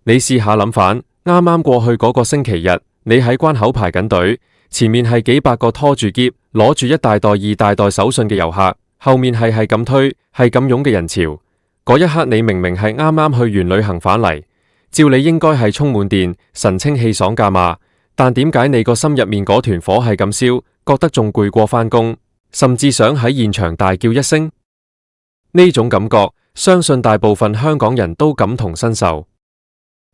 你試下諗反，啱啱過去嗰個星期日，你喺關口排緊隊，前面係幾百個拖住篋，攞住一大袋二大袋手信嘅遊客，後面係咁推，係咁湧嘅人潮。嗰一刻你明明係啱啱去完旅行返嚟，照理應該係充滿電，神清氣爽㗎嘛，但點解你個心入面嗰團火係咁燒，覺得仲攰過返工，甚至想喺現場大叫一聲？呢種感覺，相信大部分香港人都感同身受。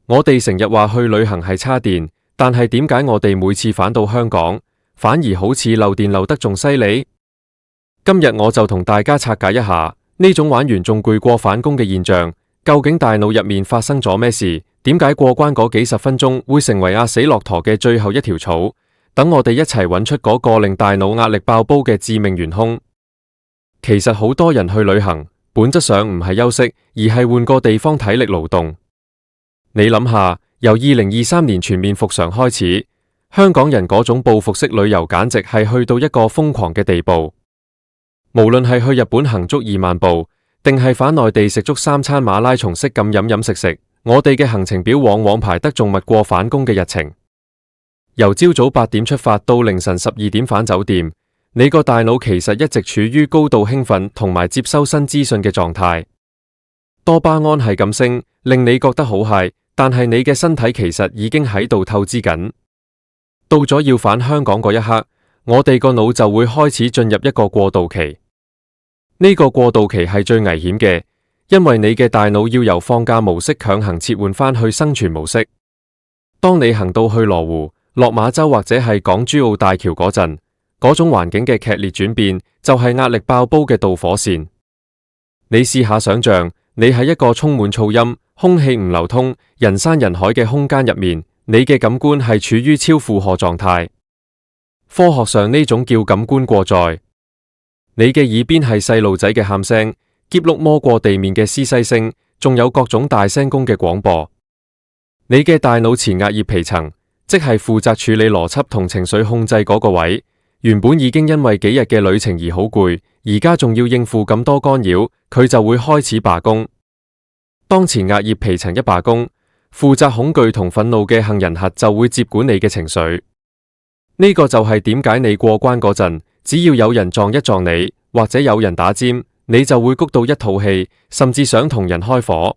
我哋成日話去旅行係叉電，但係點解我哋每次返到香港，反而好似漏電漏得仲犀利？今日我就同大家拆解一下呢種玩完仲攰過返工嘅現象，究竟大腦入面發生咗咩事？點解過關嗰幾十分鐘會成為壓死駱駝嘅最後一條草？等我哋一齊揾出嗰個令大腦壓力爆煲嘅致命元兇。其實好多人去旅行，本質上唔係休息，而係換個地方體力勞動。你諗下，由2023年全面復常開始，香港人嗰種報復式旅遊簡直係去到一個瘋狂嘅地步。無論係去日本行足2萬步，定係返內地食足3餐馬拉松式咁飲飲食食，我哋嘅行程表往往排得仲密過返工嘅日程。由朝早8點出發到凌晨12點返酒店，你個大腦其實一直處於高度興奮同埋接收新資訊嘅狀態。多巴胺係咁升，令你覺得好嗨，但係你嘅身體其實已經喺度透支緊。到咗要返香港嗰一刻，我哋個腦就會開始進入一個過渡期。呢個過渡期係最危險嘅，因為你嘅大腦要由放假模式強行切換返去生存模式。當你行到去羅湖、落馬洲或者係港珠澳大橋嗰陣，嗰種環境嘅劇烈轉變，就係壓力爆煲嘅導火線。你試下想象，你喺一個充滿噪音、空氣唔流通、人山人海嘅空間入面，你嘅感官係處於超負荷狀態。科學上呢種叫感官過載。你嘅耳邊係細路仔嘅喊聲，篋碌摸過地面嘅嘶嘶聲，仲有各種大聲公嘅廣播。你嘅大腦前額葉皮層，即係負責處理邏輯同情緒控制嗰個位，原本已經因為幾日嘅旅程而好攰，而家仲要應付咁多干擾，佢就會開始罷工。當前額葉皮層一罷工，負責恐懼同憤怒嘅杏仁核就會接管你嘅情緒。呢個就係點解你過關嗰陣，只要有人撞一撞你，或者有人打尖，你就會谷到一肚氣，甚至想同人開火。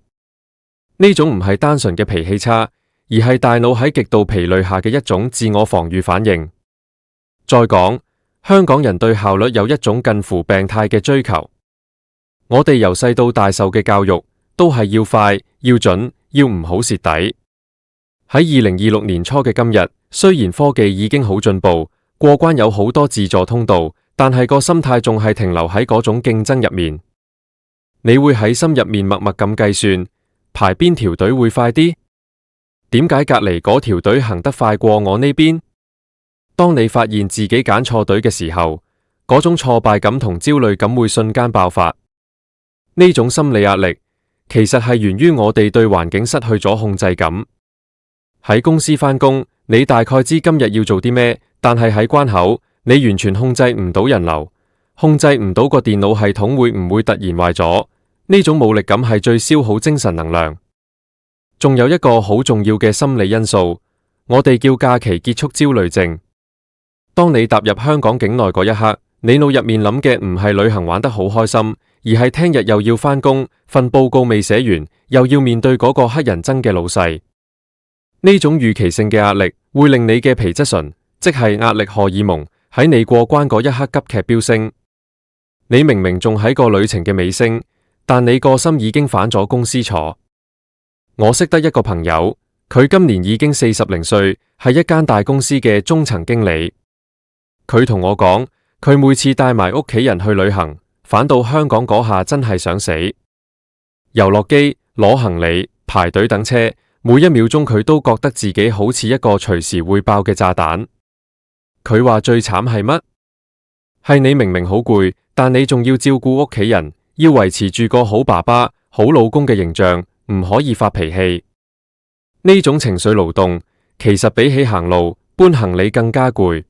呢種唔係單純嘅脾氣差，而係大腦喺極度疲累下嘅一種自我防禦反應。再講，香港人對效率有一種近乎病態嘅追求。我哋由細到大受嘅教育，都係要快、要準、要唔好蝕底。喺2026年初嘅今日，雖然科技已經好進步，過關有好多自助通道，但係個心態仲係停留喺嗰種競爭入面。你會喺心入面默默咁計算，排邊條隊會快啲？點解隔籬嗰條隊行得快過我呢邊？當你發現自己揀錯隊嘅時候，嗰種挫敗感同焦慮感會瞬間爆發。呢種心理壓力，其實係源於我哋對環境失去咗控制感。喺公司返工，你大概知今日要做啲咩，但係喺關口，你完全控制唔到人流，控制唔到個電腦系統會唔會突然壞咗。呢種無力感係最消耗精神能量。仲有一個好重要嘅心理因素，我哋叫假期結束焦慮症。當你踏入香港境內嗰一刻，你腦入面諗嘅唔係旅行玩得好開心，而係聽日又要返工，份報告未寫完，又要面對嗰個乞人憎嘅老細。呢種預期性嘅壓力會令你嘅皮質醇，即係壓力荷爾蒙，喺你過關嗰一刻急劇飆升。你明明仲喺個旅程嘅尾聲，但你個心已經返咗公司坐。我識得一個朋友，佢今年已經40零歲，係一間大公司嘅中層經理。佢同我講，佢每次帶埋屋企人去旅行，返到香港嗰下真係想死。由落機、攞行李、排隊等車，每一秒鐘佢都覺得自己好似一個隨時會爆嘅炸彈。佢話最慘係乜？係你明明好攰，但你仲要照顧屋企人，要維持住個好爸爸、好老公嘅形象，唔可以發脾氣。呢種情緒勞動，其實比起行路、搬行李更加攰。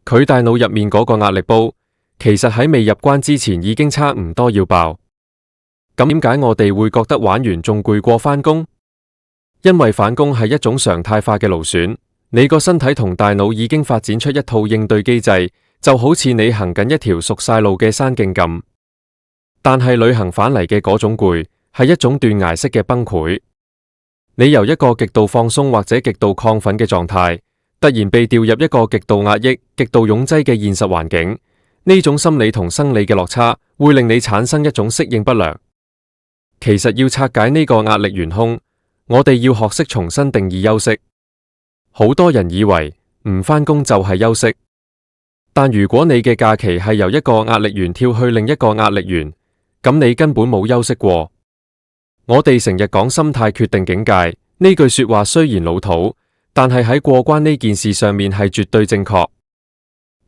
佢大腦入面嗰個壓力煲，其實喺未入關之前已經差唔多要爆。咁點解我哋會覺得玩完仲攰過返工？因為返工係一種常態化嘅勞損，你個身體同大腦已經發展出一套應對機制，就好似你行緊一條熟晒路嘅山徑咁。但係旅行返嚟嘅嗰種攰，係一種斷崖式嘅崩潰。你由一個極度放鬆或者極度亢奮嘅狀態，突然被調入一個極度壓抑、極度擁擠嘅現實環境，呢種心理同生理嘅落差，會令你產生一種適應不良。其實要拆解呢個壓力元兇，我哋要學識重新定義休息。好多人以為唔返工就係休息，但如果你嘅假期係由一個壓力源跳去另一個壓力源，咁你根本冇休息過。我哋成日講心態決定境界，呢句說話雖然老土，但係喺過關呢件事上面係絕對正確。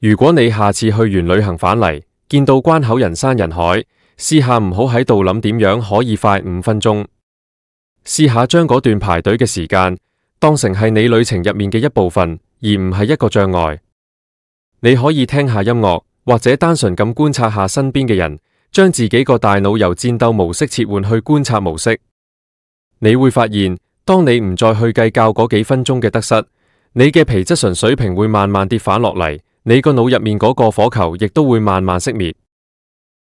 如果你下次去完旅行返嚟，見到關口人山人海，試下唔好喺度諗點樣可以快5分鐘，試下將嗰段排隊嘅時間當成係你旅程入面嘅一部分，而唔係一個障礙。你可以聽下音樂，或者單純咁觀察下身邊嘅人，將自己個大腦由戰鬥模式切換去觀察模式。你會發現，當你唔再去計較嗰幾分鐘嘅得失，你嘅皮質醇水平會慢慢跌返落嚟，你個腦入面嗰個火球亦都會慢慢熄滅。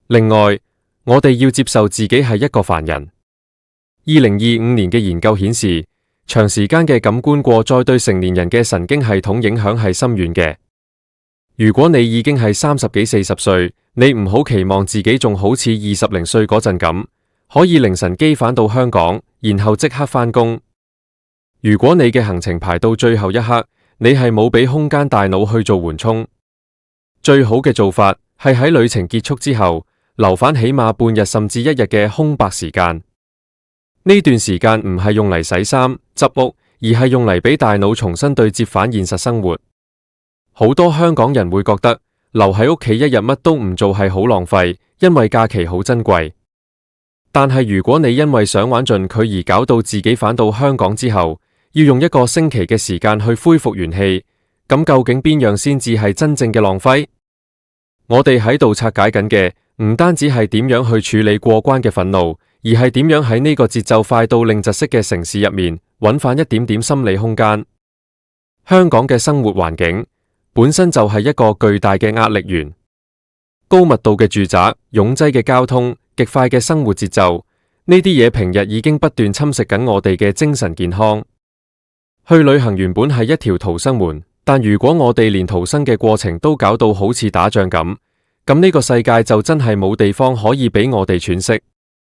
另外，我哋要接受自己係一個凡人。2025年嘅研究顯示，長時間嘅感官過載對成年人嘅神經系統影響係深遠嘅。如果你已經係30幾40歲，你唔好期望自己仲好似20零歲嗰陣咁，可以凌晨機返到香港，然後即刻返工。如果你嘅行程排到最後一刻，你係冇俾空間大腦去做緩衝。最好嘅做法係喺旅程結束之後，留返起碼半日甚至1日嘅空白時間。呢段時間唔係用嚟洗衫、執屋，而係用嚟俾大腦重新對接返現實生活。好多香港人會覺得留喺屋企一日乜都唔做係好浪費，因為假期好珍貴。但係如果你因為想玩盡佢而搞到自己返到香港之後，要用1個星期嘅時間去恢復元氣，咁究竟邊樣先至係真正嘅浪費？我哋喺度拆解緊嘅唔單止係點樣去處理過關嘅憤怒，而係點樣喺呢個節奏快到令窒息嘅城市入面揾返一點點心理空間。香港嘅生活環境本身就係一個巨大嘅壓力源，高密度嘅住宅、擁擠嘅交通、極快嘅生活節奏，呢啲嘢平日已經不斷侵蝕緊我哋嘅精神健康。去旅行原本係一條逃生門，但如果我哋連逃生嘅過程都搞到好似打仗咁，咁呢個世界就真係冇地方可以俾我哋喘息。